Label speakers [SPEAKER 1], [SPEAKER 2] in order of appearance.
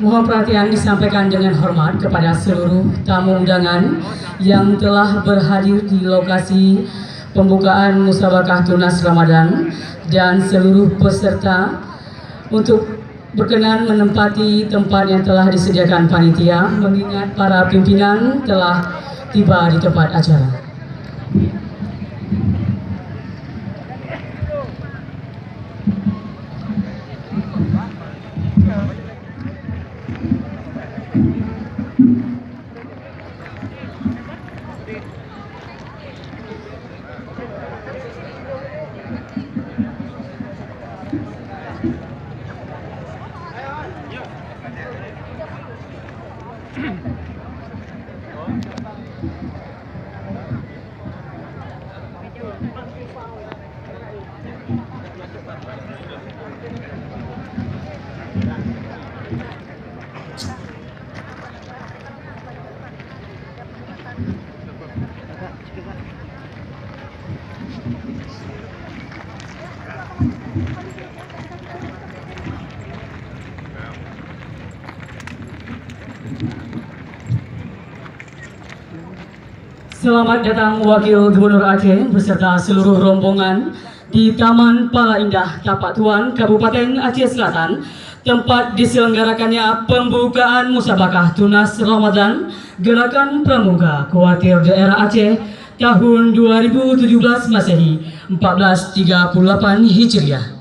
[SPEAKER 1] Mohon perhatian disampaikan dengan hormat kepada seluruh tamu undangan yang telah berhadir di lokasi pembukaan Musabaqah Tunas Ramadan dan seluruh peserta untuk berkenan menempati tempat yang telah disediakan panitia, mengingat para pimpinan telah tiba di tempat acara. Selamat datang Wakil Gubernur Aceh beserta seluruh rombongan di Taman Pala Indah Tapak Tuan, Kabupaten Aceh Selatan, tempat diselenggarakannya pembukaan Musabaqah Tunas Ramadan Gerakan Pramuka Khawatir Daerah Aceh tahun 2017 Masehi 1438 Hijriah.